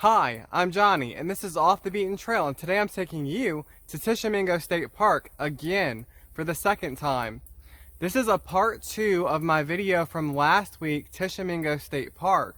Hi, I'm Johnny, and this is Off the Beaten Trail, and today I'm taking you to Tishomingo State Park again for the second time. This is a part 2 of my video from last week, Tishomingo State Park.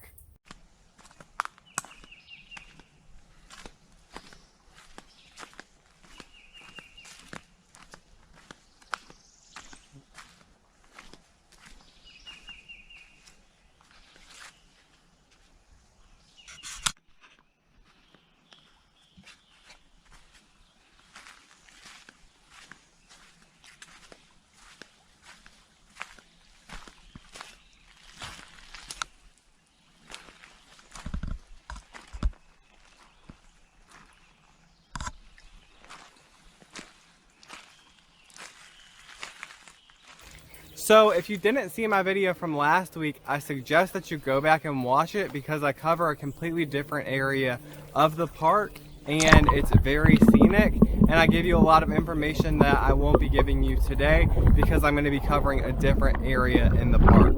So if you didn't see my video from last week, I suggest that you go back and watch it because I cover a completely different area of the park and it's very scenic, and I give you a lot of information that I won't be giving you today because I'm going to be covering a different area in the park.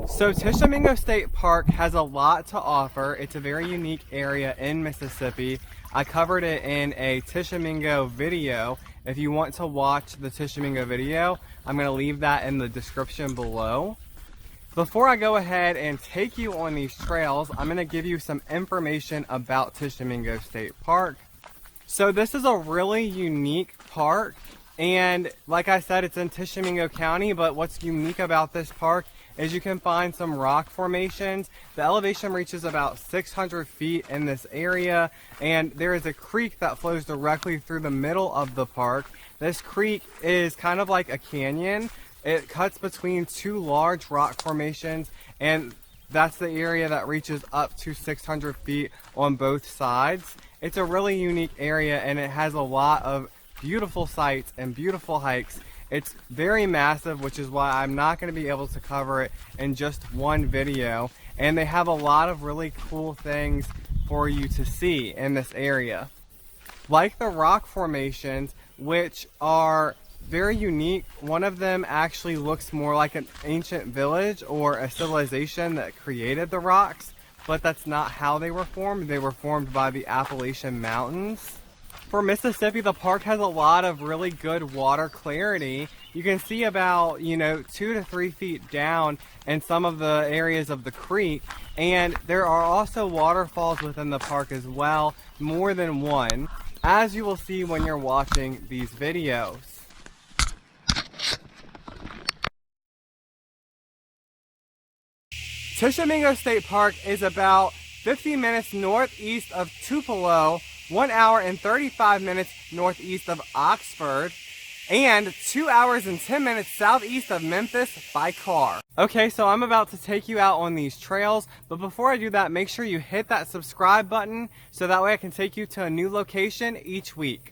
So Tishomingo State Park has a lot to offer. It's a very unique area in Mississippi. I covered it in a Tishomingo video. If you want to watch the Tishomingo video, I'm going to leave that in the description below. Before I go ahead and take you on these trails, I'm going to give you some information about Tishomingo State Park. So this is a really unique park, and like I said, it's in Tishomingo County, but what's unique about this park is you can find some rock formations. The elevation reaches about 600 feet in this area, and there is a creek that flows directly through the middle of the park. This creek is kind of like a canyon. It cuts between two large rock formations, and that's the area that reaches up to 600 feet on both sides. It's a really unique area, and it has a lot of beautiful sights and beautiful hikes. It's very massive, which is why I'm not going to be able to cover it in just one video. And they have a lot of really cool things for you to see in this area. Like the rock formations, which are very unique, one of them actually looks more like an ancient village or a civilization that created the rocks, but that's not how they were formed. They were formed by the Appalachian Mountains. For Mississippi, the park has a lot of really good water clarity. You can see about, 2 to 3 feet down in some of the areas of the creek. And there are also waterfalls within the park as well, more than one, as you will see when you're watching these videos. Tishomingo State Park is about 50 minutes northeast of Tupelo, 1 hour and 35 minutes northeast of Oxford, and 2 hours and 10 minutes southeast of Memphis by car. Okay, so I'm about to take you out on these trails, but before I do that, make sure you hit that subscribe button so that way I can take you to a new location each week.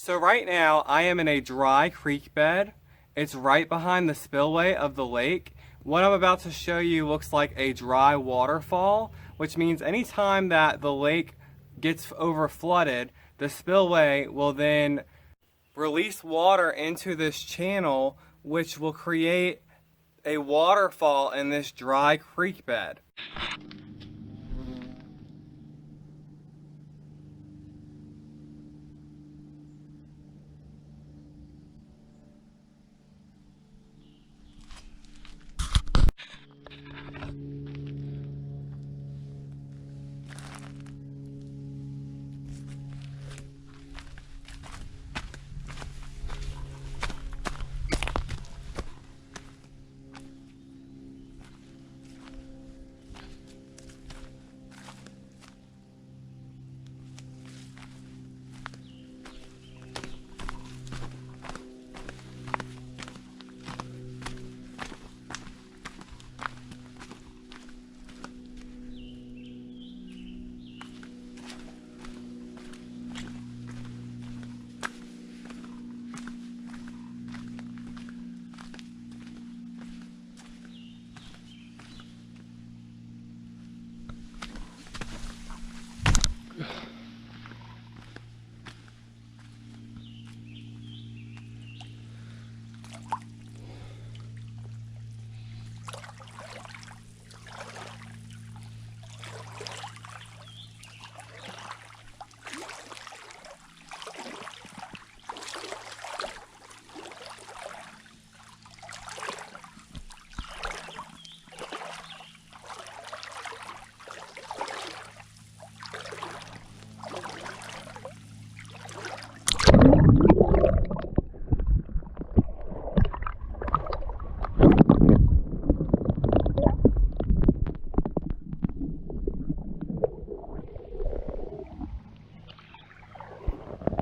So right now I am in a dry creek bed. It's right behind the spillway of the lake. What I'm about to show you looks like a dry waterfall, which means anytime that the lake gets over flooded, the spillway will then release water into this channel, which will create a waterfall in this dry creek bed.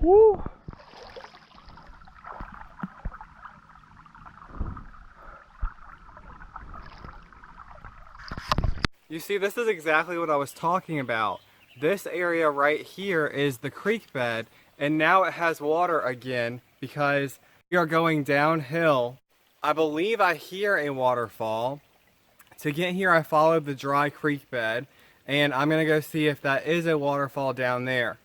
Woo! You see, this is exactly what I was talking about. This area right here is the creek bed, and now it has water again because we are going downhill. I believe I hear a waterfall. To get here, I followed the dry creek bed, and I'm gonna go see if that is a waterfall down there.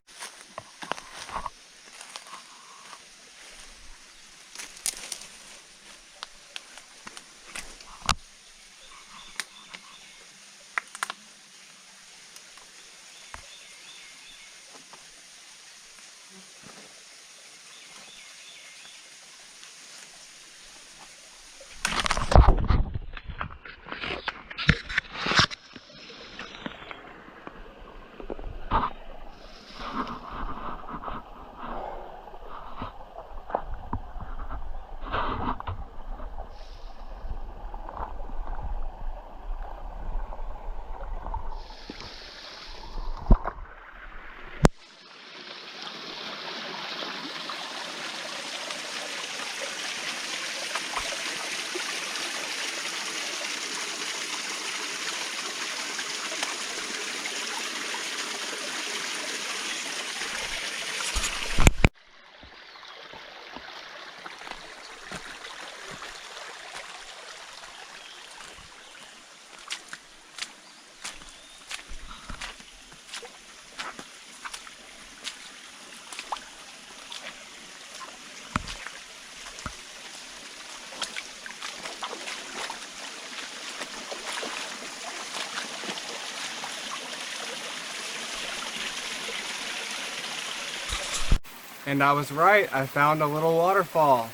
And I was right, I found a little waterfall.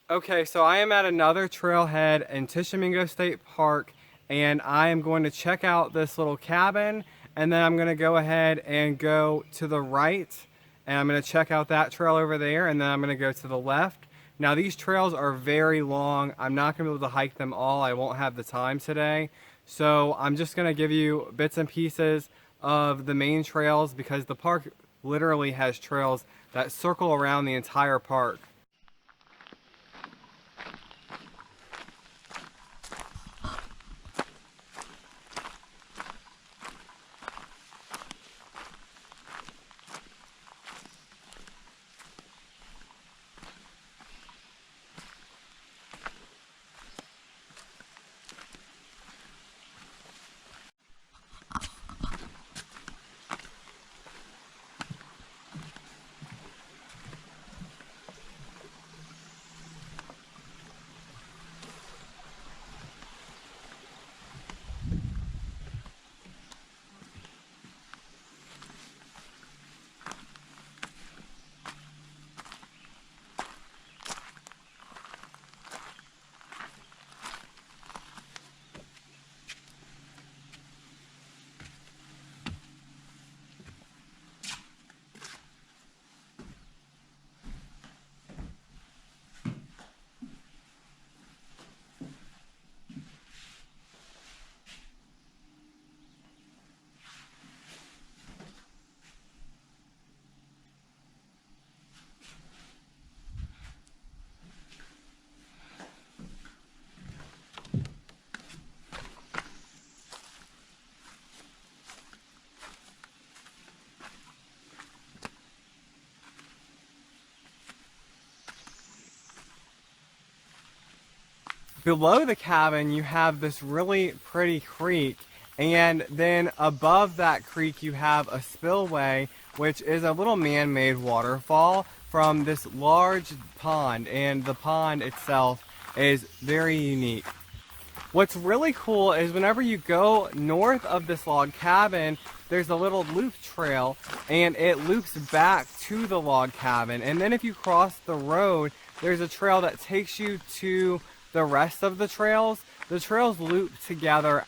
Okay, so I am at another trailhead in Tishomingo State Park, and I am going to check out this little cabin, and then I'm going to go ahead and go to the right, and I'm going to check out that trail over there, and then I'm going to go to the left. Now these trails are very long. I'm not going to be able to hike them all. I won't have the time today. So I'm just going to give you bits and pieces of the main trails because the park literally has trails that circle around the entire park. Below the cabin, you have this really pretty creek, and then above that creek, you have a spillway, which is a little man-made waterfall from this large pond, and the pond itself is very unique. What's really cool is whenever you go north of this log cabin, there's a little loop trail, and it loops back to the log cabin, and then if you cross the road, there's a trail that takes you to the rest of the trails. The trails loop together.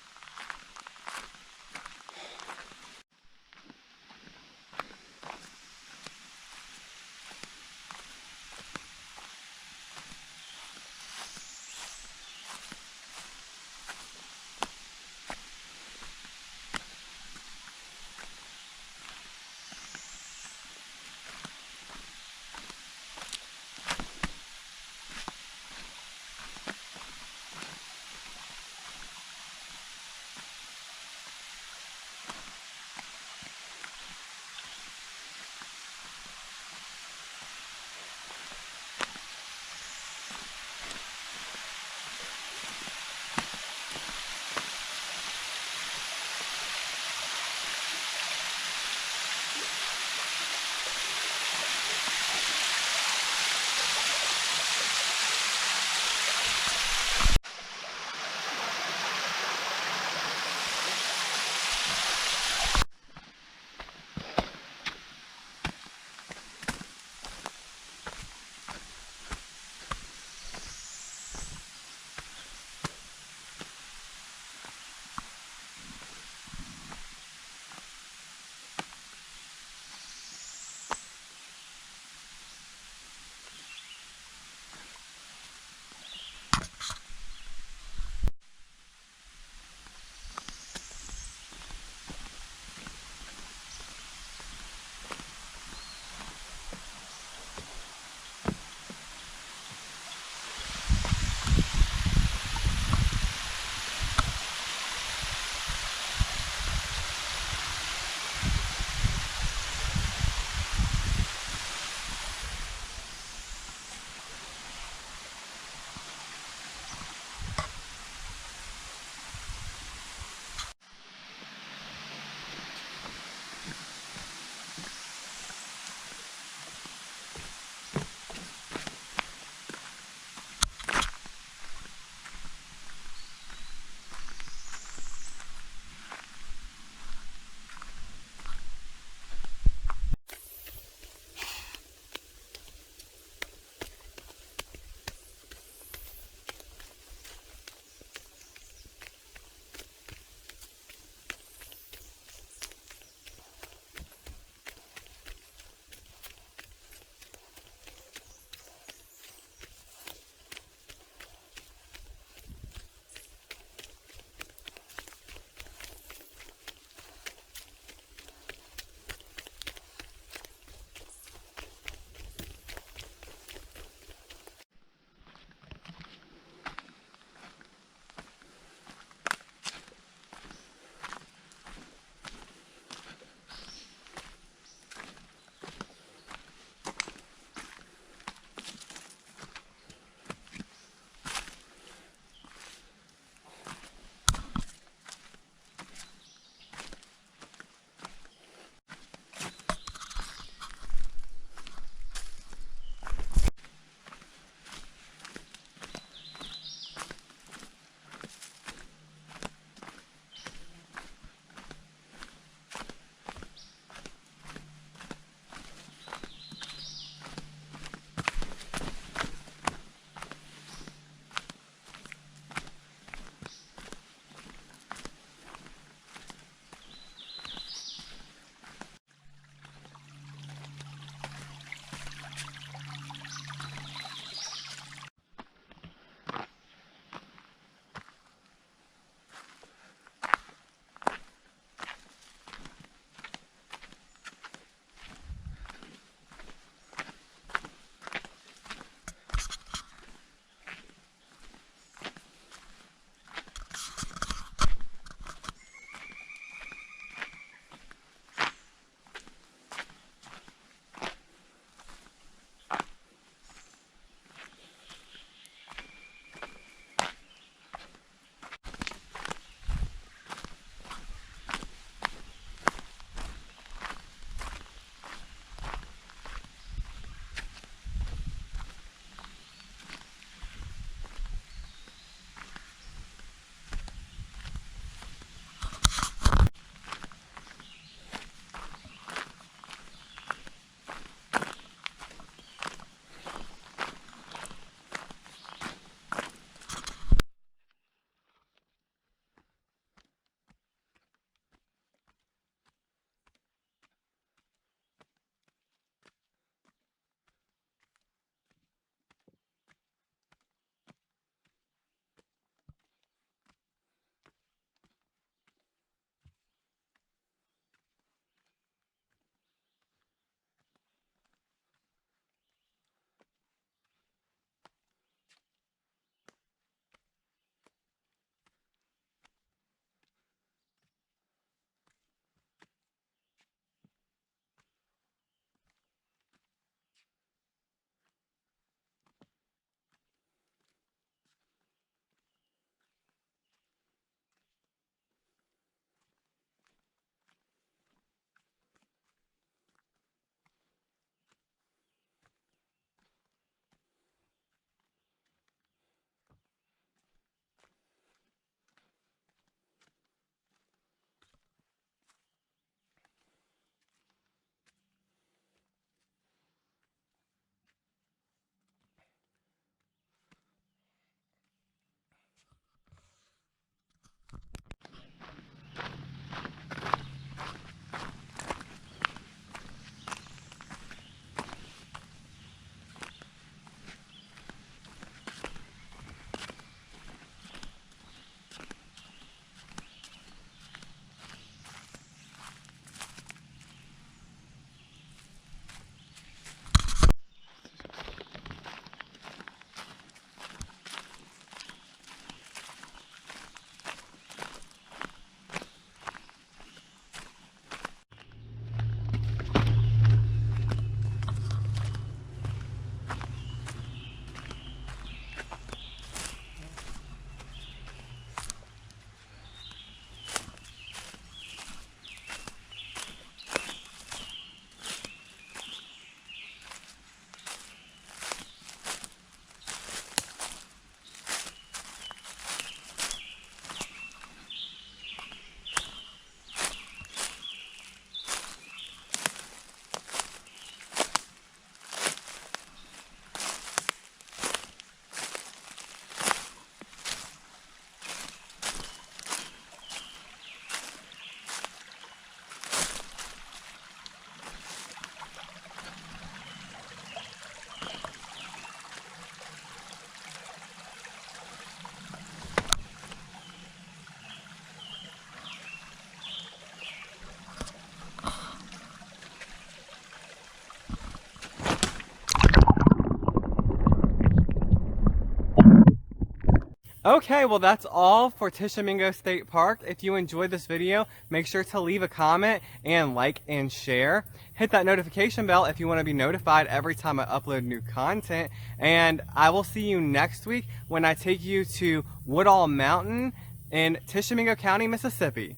Okay, well that's all for Tishomingo State Park. If you enjoyed this video, make sure to leave a comment and like and share. Hit that notification bell if you want to be notified every time I upload new content. And I will see you next week when I take you to Woodall Mountain in Tishomingo County, Mississippi.